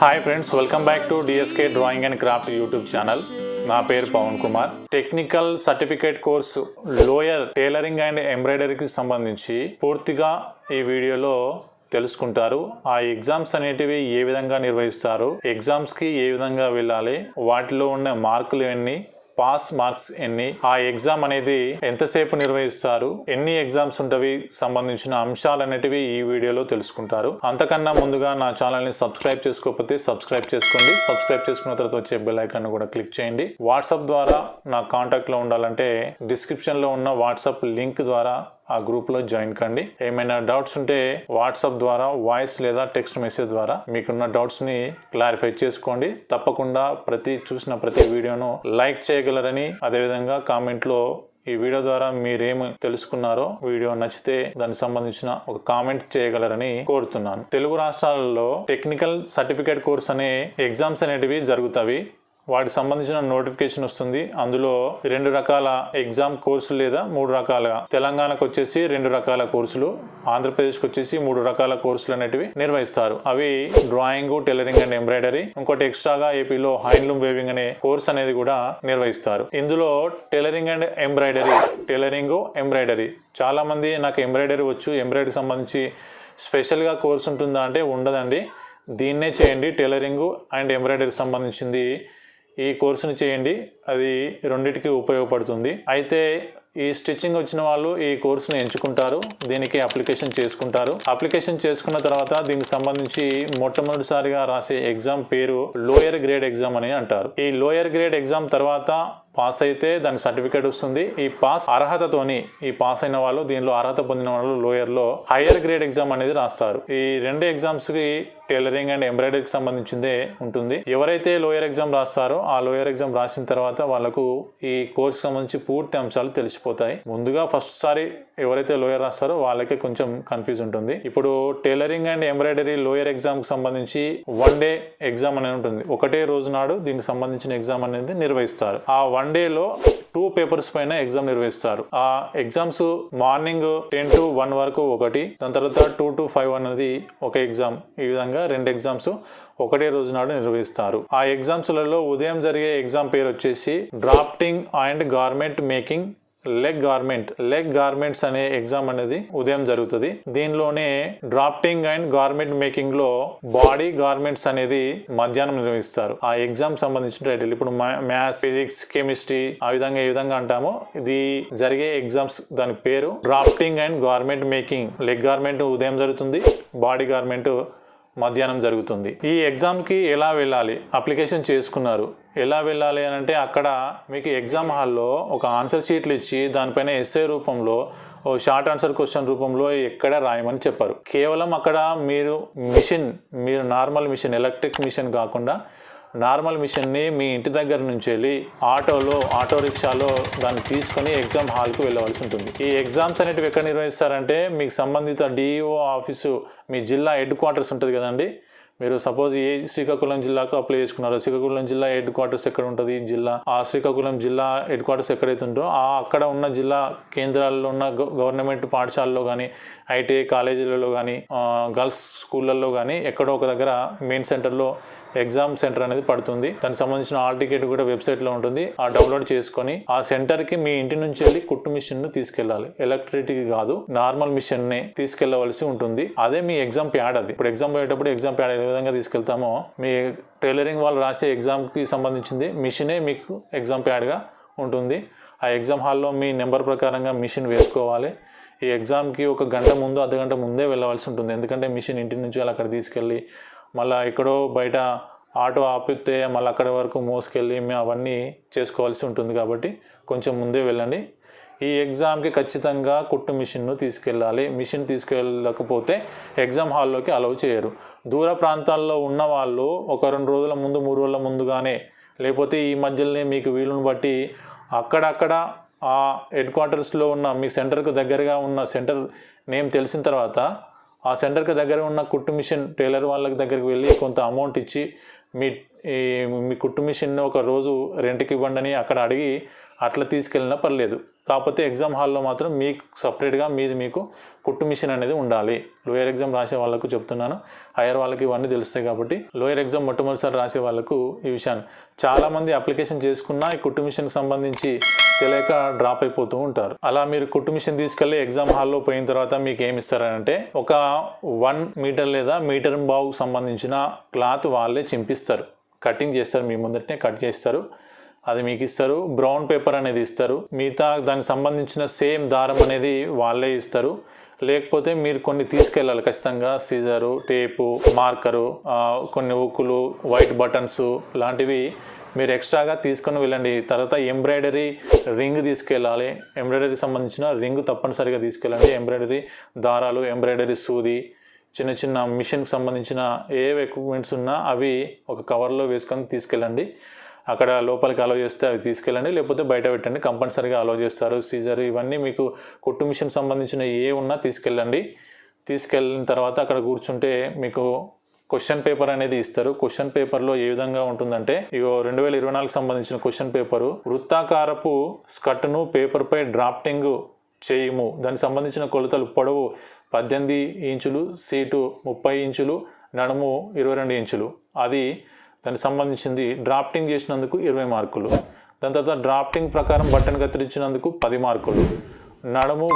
Hi friends, welcome back to DSK drawing and craft YouTube channel. నా పేరు Pavan Kumar. Technical certificate course lower tailoring and ఎంబ్రాయిడరీకి సంబంధించి పూర్తిగా ఈ వీడియోలో తెలుసుకుంటారు. ఆ ఎగ్జామ్స్ అనేటివి ఏ విధంగా నిర్వహిస్తారు, ఎగ్జామ్స్కి ఏ విధంగా వెళ్ళాలి, వాటిలో ఉన్న మార్కులు ఎన్ని, పాస్ మార్క్స్ ఎన్ని, ఆ ఎగ్జామ్ అనేది ఎంతసేపు నిర్వహిస్తారు, ఎన్ని ఎగ్జామ్స్ ఉంటవి సంబంధించిన అంశాలు అనేటివి ఈ వీడియోలో తెలుసుకుంటారు. అంతకన్నా ముందుగా నా ఛానల్ని సబ్స్క్రైబ్ చేసుకోకపోతే సబ్స్క్రైబ్ చేసుకోండి. సబ్స్క్రైబ్ చేసుకున్న తర్వాత వచ్చే బెల్ ఐకాన్ కూడా క్లిక్ చేయండి. వాట్సాప్ ద్వారా నా కాంటాక్ట్లో ఉండాలంటే డిస్క్రిప్షన్లో ఉన్న వాట్సాప్ లింక్ ద్వారా ఆ గ్రూప్లో జాయిన్ కండి. ఏమైనా డౌట్స్ ఉంటే వాట్సాప్ ద్వారా వాయిస్ లేదా టెక్స్ట్ మెసేజ్ ద్వారా మీకున్న డౌట్స్ని క్లారిఫై చేసుకోండి. తప్పకుండా చూసిన ప్రతి వీడియోను లైక్ చేయగలరని, అదేవిధంగా కామెంట్లో ఈ వీడియో ద్వారా మీరేమి తెలుసుకున్నారో, వీడియో నచ్చితే దానికి సంబంధించిన ఒక కామెంట్ చేయగలరని కోరుతున్నాను. తెలుగు రాష్ట్రాలలో టెక్నికల్ సర్టిఫికేట్ కోర్స్ అనే ఎగ్జామ్స్ అనేటివి జరుగుతాయి. వాటికి సంబంధించిన నోటిఫికేషన్ వస్తుంది. అందులో 2 రకాల ఎగ్జామ్ కోర్సులు లేదా 3 రకాలుగా, తెలంగాణకు వచ్చేసి 2 రకాల కోర్సులు, ఆంధ్రప్రదేశ్కి వచ్చేసి 3 రకాల కోర్సులు అనేటివి నిర్వహిస్తారు. అవి డ్రాయింగ్, టైలరింగ్ అండ్ ఎంబ్రాయిడరీ. ఇంకోటి ఎక్స్ట్రాగా ఏపీలో హ్యాండ్లూమ్ వేవింగ్ అనే కోర్స్ అనేది కూడా నిర్వహిస్తారు. ఇందులో టైలరింగ్ అండ్ ఎంబ్రాయిడరీ చాలా మంది నాకు ఎంబ్రాయిడరీ వచ్చు, ఎంబ్రాయిడరీకి సంబంధించి స్పెషల్గా కోర్స్ ఉంటుందా అంటే ఉండదండి. దీన్నే చేయండి. టైలరింగ్ అండ్ ఎంబ్రాయిడరీకి సంబంధించింది ఈ కోర్సుని చేయండి, అది రెండింటికి ఉపయోగపడుతుంది. అయితే ఈ స్టిచ్చింగ్ వచ్చిన వాళ్ళు ఈ కోర్సును ఎంచుకుంటారు, దీనికి అప్లికేషన్ చేసుకుంటారు. అప్లికేషన్ చేసుకున్న తర్వాత దీనికి సంబంధించి మొట్టమొదటిసారిగా రాసే ఎగ్జామ్ పేరు లోయర్ గ్రేడ్ ఎగ్జామ్ అని అంటారు. ఈ లోయర్ గ్రేడ్ ఎగ్జామ్ తర్వాత పాస్ అయితే దాని సర్టిఫికేట్ వస్తుంది. ఈ పాస్ అర్హతతోని, ఈ పాస్ అయిన వాళ్ళు, దీనిలో అర్హత పొందిన వాళ్ళు లోయర్లో హయ్యర్ గ్రేడ్ ఎగ్జామ్ అనేది రాస్తారు. ఈ 2 ఎగ్జామ్స్కి టైలరింగ్ అండ్ ఎంబ్రాయిడరీకి సంబంధించిందే ఉంటుంది. ఎవరైతే లోయర్ ఎగ్జామ్ రాస్తారో ఆ లోయర్ ఎగ్జామ్ రాసిన తర్వాత వాళ్ళకు ఈ కోర్సు సంబంధించి పూర్తి అంశాలు తెలిసిపోతాయి. ముందుగా ఫస్ట్ సారి ఎవరైతే లోయర్ రాస్తారో వాళ్ళకే కొంచెం కన్ఫ్యూజ్ ఉంటుంది. ఇప్పుడు టైలరింగ్ అండ్ ఎంబ్రాయిడరీ లోయర్ ఎగ్జామ్కి సంబంధించి 1 డే ఎగ్జామ్ అనేది ఉంటుంది. ఒకటే రోజు నాడు దీనికి సంబంధించిన ఎగ్జామ్ అనేది నిర్వహిస్తారు. ఆ 1 డేలో 2 పేపర్స్ పైన ఎగ్జామ్ నిర్వహిస్తారు. ఆ ఎగ్జామ్స్ మార్నింగ్ 10 to 1 వరకు ఒకటి, దాని తర్వాత 2 to 5 అనేది ఒక ఎగ్జామ్. ఈ విధంగా 2 ఎగ్జామ్స్ ఒకటే రోజు నాడు నిర్వహిస్తారు. ఆ ఎగ్జామ్స్లలో ఉదయం జరిగే ఎగ్జామ్ పేరు వచ్చేసి drafting and garment making leg garments అనే ఎగ్జామ్ అనేది ఉదయం జరుగుతుంది. దీనిలోనే డ్రాఫ్టింగ్ అండ్ గార్మెంట్ మేకింగ్ లో బాడీ గార్మెంట్స్ అనేది మధ్యాహ్నం నిర్వహిస్తారు. ఆ ఎగ్జామ్ సంబంధించిన టైటిల్ ఇప్పుడు మ్యాథ్స్, ఫిజిక్స్, కెమిస్ట్రీ ఏ విధంగా అంటామో ఇది జరిగే ఎగ్జామ్స్ దాని పేరు drafting and garment making. Leg garment ఉదయం జరుగుతుంది, బాడీ గార్మెంట్ మధ్యాహ్నం జరుగుతుంది. ఈ ఎగ్జామ్కి ఎలా వెళ్ళాలి? అప్లికేషన్ చేసుకున్నారు, ఎలా వెళ్ళాలి అని అంటే అక్కడ మీకు ఎగ్జామ్ హాల్లో ఒక ఆన్సర్ షీట్లు ఇచ్చి దానిపైన ఎస్ఏ రూపంలో, ఓ షార్ట్ ఆన్సర్ క్వశ్చన్ రూపంలో ఎక్కడ రాయమని చెప్పారు. కేవలం అక్కడ మీరు నార్మల్ మిషన్, ఎలక్ట్రిక్ మిషన్ కాకుండా నార్మల్ మిషన్ని మీ ఇంటి దగ్గర నుంచి వెళ్ళి ఆటో రిక్షాలో దాన్ని తీసుకొని ఎగ్జామ్ హాల్కు వెళ్ళవలసి ఉంటుంది. ఈ ఎగ్జామ్స్ అనేటివి ఎక్కడ నిర్వహిస్తారంటే మీకు సంబంధిత డిఈఓ ఆఫీసు, మీ జిల్లా హెడ్ క్వార్టర్స్ ఉంటుంది కదండి. మీరు సపోజ్ ఏ శ్రీకాకుళం జిల్లాకు అప్లై చేసుకున్నారో, శ్రీకాకుళం జిల్లా హెడ్ క్వార్టర్స్ ఎక్కడ ఉంటుంది, ఆ శ్రీకాకుళం జిల్లా హెడ్ క్వార్టర్స్ ఎక్కడైతే ఉంటుందో అక్కడ ఉన్న జిల్లా కేంద్రాల్లో ఉన్న గవర్నమెంట్ పాఠశాలలో కానీ, ఐటీఐ కాలేజీలలో కానీ, గర్ల్స్ స్కూళ్ళల్లో కానీ ఎక్కడో ఒక దగ్గర మెయిన్ సెంటర్లో ఎగ్జామ్ సెంటర్ అనేది పడుతుంది. దానికి సంబంధించిన ఆల్ టికెట్ కూడా వెబ్సైట్లో ఉంటుంది. ఆ డౌన్లోడ్ చేసుకొని ఆ సెంటర్కి మీ ఇంటి నుంచి వెళ్ళి కుట్టు మిషన్ను తీసుకెళ్ళాలి. ఎలక్ట్రిక్ కాదు, నార్మల్ మిషన్ని తీసుకెళ్లవలసి ఉంటుంది. అదే మీ ఎగ్జామ్ ప్యాడ్. అది ఇప్పుడు ఎగ్జామ్ పోయేటప్పుడు ఎగ్జామ్ ప్యాడ్ ఏ విధంగా తీసుకెళ్తామో, మీ టైలరింగ్ వాళ్ళు రాసే ఎగ్జామ్కి సంబంధించింది మిషనే మీకు ఎగ్జామ్ ప్యాడ్గా ఉంటుంది. ఆ ఎగ్జామ్ హాల్లో మీ నెంబర్ ప్రకారంగా మిషన్ వేసుకోవాలి. ఈ ఎగ్జామ్కి 1 గంట ముందు, అర్ధగంట ముందే వెళ్ళవలసి ఉంటుంది. ఎందుకంటే మిషన్ ఇంటి నుంచి అక్కడ తీసుకెళ్ళి మళ్ళీ ఎక్కడో బయట ఆటో ఆపితే మళ్ళీ అక్కడి వరకు మోసుకెళ్ళి అవన్నీ చేసుకోవాల్సి ఉంటుంది. కాబట్టి కొంచెం ముందే వెళ్ళండి. ఈ ఎగ్జామ్కి ఖచ్చితంగా కుట్టు మిషన్ను తీసుకెళ్ళాలి. మిషన్ తీసుకెళ్ళకపోతే ఎగ్జామ్ హాల్లోకి అలౌ చేయరు. దూర ప్రాంతాల్లో ఉన్న వాళ్ళు 1-2 రోజుల ముందు, 3 రోజుల ముందుగానే, లేకపోతే ఈ మధ్యలోనే మీకు వీలును బట్టి అక్కడక్కడ ఆ హెడ్ క్వార్టర్స్లో ఉన్న మీ సెంటర్కు దగ్గరగా ఉన్న సెంటర్ నేమ్ తెలిసిన తర్వాత ఆ సెంటర్కి దగ్గర ఉన్న కుట్టు మిషన్ టైలర్ వాళ్ళ దగ్గరికి వెళ్ళి కొంత అమౌంట్ ఇచ్చి మీ కుట్టు మిషన్ ఒక రోజు రెంట్కి ఇవ్వండి అని అక్కడ అడిగి అట్లా తీసుకెళ్ళినా పర్లేదు. కాకపోతే ఎగ్జామ్ హాల్లో మాత్రం మీకు సపరేట్గా మీకు కుట్టు మిషన్ అనేది ఉండాలి. లోయర్ ఎగ్జామ్ రాసే వాళ్ళకు చెప్తున్నాను, హైయర్ వాళ్ళకి ఇవన్నీ తెలుస్తాయి కాబట్టి లోయర్ ఎగ్జామ్ మొట్టమొదటిసారి రాసే వాళ్ళకు ఈ విషయాన్ని. చాలామంది అప్లికేషన్ చేసుకున్నా ఈ కుట్టు మిషన్కి సంబంధించి తెలియక డ్రాప్ అయిపోతూ ఉంటారు. అలా మీరు కుట్టు మిషన్ తీసుకెళ్ళి ఎగ్జామ్ హాల్లో పోయిన తర్వాత మీకు ఏమి ఇస్తారంటే ఒక 1 మీటర్ లేదా మీటర్ బావు సంబంధించిన క్లాత్ వాళ్ళే చింపిస్తారు, కటింగ్ చేస్తారు, మీ ముందటనే కట్ చేస్తారు, అది మీకు ఇస్తారు. బ్రౌన్ పేపర్ అనేది ఇస్తారు, మిగతా దానికి సంబంధించిన సేమ్ దారం అనేది వాళ్ళే ఇస్తారు. లేకపోతే మీరు కొన్ని తీసుకెళ్ళాలి ఖచ్చితంగా, సీజరు, టేపు, మార్కరు, కొన్ని ఉక్కులు, వైట్ బటన్స్ లాంటివి మీరు ఎక్స్ట్రాగా తీసుకొని వెళ్ళండి. తర్వాత ఎంబ్రాయిడరీ రింగ్ తీసుకెళ్ళాలి, ఎంబ్రాయిడరీకి సంబంధించిన రింగ్ తప్పనిసరిగా తీసుకెళ్ళండి. ఎంబ్రాయిడరీ దారాలు, ఎంబ్రాయిడరీ సూది, చిన్న చిన్న మిషన్కి సంబంధించిన ఏ ఎక్విప్మెంట్స్ ఉన్నా అవి ఒక కవర్లో వేసుకొని తీసుకెళ్ళండి. అక్కడ లోపలికి అలో చేస్తే అవి తీసుకెళ్ళండి, లేకపోతే బయట పెట్టండి, కంపల్సరీగా అలో చేస్తారు. సీజర్ ఇవన్నీ మీకు కుట్టు మిషన్ సంబంధించిన ఏ ఉన్నా తీసుకెళ్ళండి. తీసుకెళ్ళిన తర్వాత అక్కడ కూర్చుంటే మీకు క్వశ్చన్ పేపర్ అనేది ఇస్తారు. క్వశ్చన్ పేపర్లో ఏ విధంగా ఉంటుందంటే 2024 సంబంధించిన క్వశ్చన్ పేపరు, వృత్తాకారపు స్కర్ట్ను పేపర్పై డ్రాఫ్టింగ్ చేయము, దానికి సంబంధించిన కొలతలు పొడవు 18 ఇంచులు, సీటు 30 ఇంచులు, నడుము 22 ఇంచులు, అది దానికి సంబంధించింది. డ్రాఫ్టింగ్ చేసినందుకు 20 మార్కులు. దాని తర్వాత డ్రాఫ్టింగ్ ప్రకారం బటన్ కత్తిరించినందుకు 10 మార్కులు. నడుము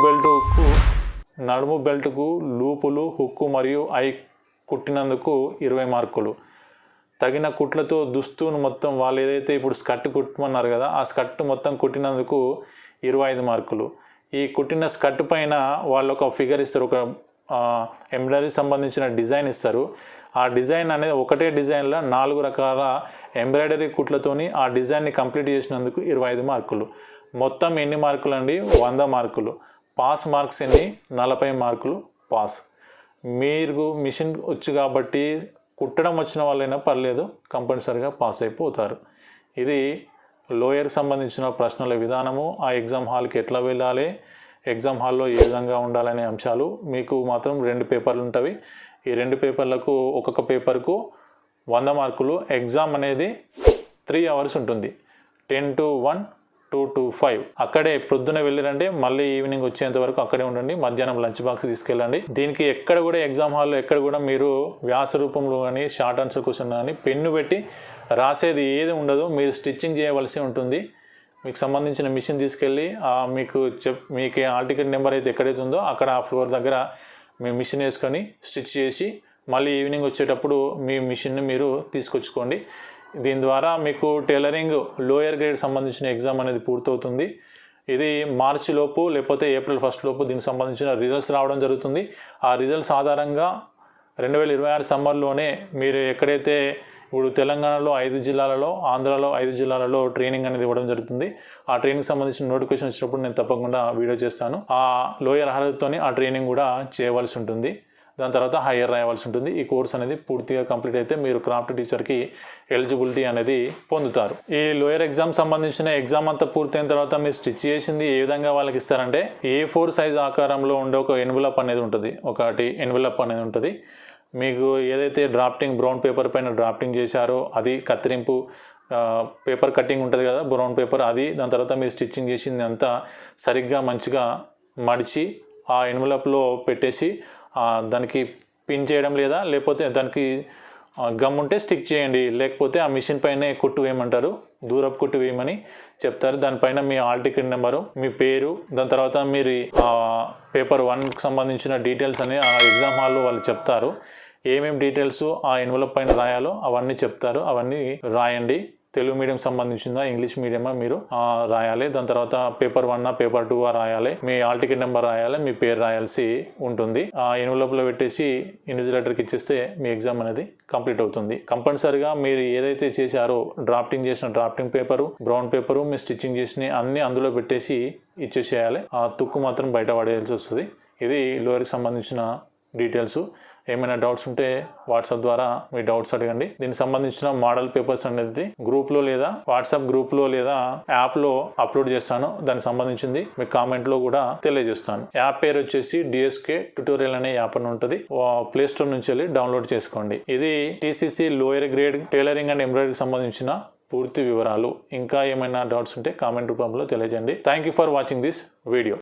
బెల్ట్కు లూపులు, హుక్కు మరియు ఐ కుట్టినందుకు 20 మార్కులు. తగిన కుట్లతో దుస్తును మొత్తం వాళ్ళు ఏదైతే ఇప్పుడు స్కర్ట్ కుట్టమన్నారు కదా, ఆ స్కర్ట్ మొత్తం కుట్టినందుకు 25 మార్కులు. ఈ కుట్టిన స్కర్ట్ పైన వాళ్ళు ఒక ఫిగర్ ఇస్తారు, ఒక ఎంబ్రాయిడరీ సంబంధించిన డిజైన్ ఇస్తారు. ఆ డిజైన్ అనేది ఒకటే డిజైన్లో 4 రకాల ఎంబ్రాయిడరీ కుట్లతోని ఆ డిజైన్ని కంప్లీట్ చేసినందుకు 25 మార్కులు. మొత్తం ఎన్ని మార్కులు అండి? 100 మార్కులు. పాస్ మార్క్స్ ఎన్ని? 40 మార్కులు పాస్. మీరు మిషన్ వచ్చు కాబట్టి కుట్టడం వచ్చిన వాళ్ళైనా పర్లేదు, కంపల్సరీగా పాస్ అయిపోతారు. ఇది లోయర్కి సంబంధించిన ప్రశ్నల విధానము. ఆ ఎగ్జామ్ హాల్కి ఎట్లా వెళ్ళాలి, ఎగ్జామ్ హాల్లో ఏ విధంగా ఉండాలనే అంశాలు. మీకు మాత్రం 2 పేపర్లు ఉంటాయి. ఈ 2 పేపర్లకు ఒక్కొక్క పేపర్కు 100 మార్కులు. ఎగ్జామ్ అనేది 3 అవర్స్ ఉంటుంది, 10 to 1, 2 to 5. అక్కడే ప్రొద్దున వెళ్ళిరంటే మళ్ళీ ఈవినింగ్ వచ్చేంత వరకు అక్కడే ఉండండి. మధ్యాహ్నం లంచ్ బాక్స్ తీసుకెళ్ళండి. దీనికి ఎక్కడ కూడా ఎగ్జామ్ హాల్లో ఎక్కడ కూడా మీరు వ్యాస రూపంలో కానీ షార్ట్ ఆన్సర్ క్వశ్చన్ కానీ పెన్ను పెట్టి రాసేది ఏది ఉండదు. మీరు స్టిచ్చింగ్ చేయవలసి ఉంటుంది. మీకు సంబంధించిన మిషన్ తీసుకెళ్ళి మీకు హాల్ టికెట్ నెంబర్ అయితే ఎక్కడైతే ఉందో అక్కడ ఆ ఫ్లోర్ దగ్గర మీ మిషన్ వేసుకొని స్టిచ్ చేసి మళ్ళీ ఈవినింగ్ వచ్చేటప్పుడు మీ మిషన్ని మీరు తీసుకొచ్చుకోండి. దీని ద్వారా మీకు టైలరింగ్ లోయర్ గ్రేడ్ సంబంధించిన ఎగ్జామ్ అనేది పూర్తవుతుంది. ఇది మార్చి లోపు లేకపోతే ఏప్రిల్ 1 లోపు దీనికి సంబంధించిన రిజల్ట్స్ రావడం జరుగుతుంది. ఆ రిజల్ట్స్ ఆధారంగా 2026 సమ్మర్లోనే మీరు ఎక్కడైతే ఇప్పుడు తెలంగాణలో 5 జిల్లాలలో, ఆంధ్రాలో 5 జిల్లాలలో ట్రైనింగ్ అనేది ఇవ్వడం జరుగుతుంది. ఆ ట్రైనింగ్ సంబంధించిన నోటిఫికేషన్ వచ్చినప్పుడు నేను తప్పకుండా వీడియో చేస్తాను. ఆ లోయర్ అర్హతతోని ఆ ట్రైనింగ్ కూడా చేయవలసి ఉంటుంది. దాని తర్వాత హైయర్ రాయవలసి ఉంటుంది. ఈ కోర్స్ అనేది పూర్తిగా కంప్లీట్ అయితే మీరు క్రాఫ్ట్ టీచర్కి ఎలిజిబిలిటీ అనేది పొందుతారు. ఈ లోయర్ ఎగ్జామ్ సంబంధించిన ఎగ్జామ్ అంతా పూర్తయిన తర్వాత మీరు స్టిచ్ చేసింది ఏ విధంగా వాళ్ళకి ఇస్తారంటే A4 సైజ్ ఆకారంలో ఉండే ఒక ఎన్వలప్ అనేది ఉంటుంది. ఎన్వలప్ అనేది ఉంటుంది. మీకు ఏదైతే డ్రాఫ్టింగ్ బ్రౌన్ పేపర్ పైన డ్రాఫ్టింగ్ చేశారో అది, కత్తిరింపు పేపర్ కటింగ్ ఉంటుంది కదా బ్రౌన్ పేపర్, అది, దాని తర్వాత మీరు స్టిచ్చింగ్ చేసింది అంతా సరిగ్గా మంచిగా మడిచి ఆ ఎన్వలప్లో పెట్టేసి దానికి పిన్ చేయడం లేకపోతే దానికి గమ్ ఉంటే స్టిక్ చేయండి, లేకపోతే ఆ మిషన్ పైనే కుట్టు వేయమంటారు, దూరపు కుట్టు వేయమని చెప్తారు. దానిపైన మీ హాల్ టికెట్ నెంబరు, మీ పేరు, దాని తర్వాత మీరు పేపర్ 1కి సంబంధించిన డీటెయిల్స్ అని ఆ ఎగ్జామ్ హాల్లో వాళ్ళు చెప్తారు. ఏమేమి డీటెయిల్స్ ఆ ఎన్వలప్ పైన రాయాలో అవన్నీ చెప్తారు. అవన్నీ రాయండి. తెలుగు మీడియం సంబంధించిందా, ఇంగ్లీష్ మీడియమా మీరు రాయాలి. దాని తర్వాత పేపర్ 1 పేపర్ 2 రాయాలి. మీ హాల్ టికెట్ నెంబర్ రాయాలి, మీ పేరు రాయాల్సి ఉంటుంది. ఆ ఎన్వలప్లో పెట్టేసి ఇన్విజిలేటర్కి ఇచ్చేస్తే మీ ఎగ్జామ్ అనేది కంప్లీట్ అవుతుంది. కంపల్సరిగా మీరు ఏదైతే చేశారో డ్రాఫ్టింగ్ చేసిన డ్రాఫ్టింగ్ పేపరు, బ్రౌన్ పేపరు, మీరు స్టిచ్చింగ్ చేసిన అన్ని అందులో పెట్టేసి ఇచ్చేసేయాలి. ఆ తుక్కు మాత్రం బయట పడేయాల్సి వస్తుంది. ఇది లోయర్కి సంబంధించిన డీటెయిల్స్. ఏమైనా డౌట్స్ ఉంటే వాట్సాప్ ద్వారా మీ డౌట్స్ అడగండి. దీనికి సంబంధించిన మోడల్ పేపర్స్ అనేది గ్రూప్లో లేదా వాట్సాప్ గ్రూప్లో లేదా యాప్లో అప్లోడ్ చేస్తాను. దానికి సంబంధించింది మీ కామెంట్లో కూడా తెలియజేస్తాను. యాప్ పేరు వచ్చేసి DSK ట్యుటోరియల్ అనే యాప్ అని ఉంటుంది. ప్లే స్టోర్ నుంచి వెళ్ళి డౌన్లోడ్ చేసుకోండి. ఇది TCC lower grade tailoring and ఎంబ్రాయిడరీకి సంబంధించిన పూర్తి వివరాలు. ఇంకా ఏమైనా డౌట్స్ ఉంటే కామెంట్ రూపంలో తెలియజేయండి. Thank you for watching this video.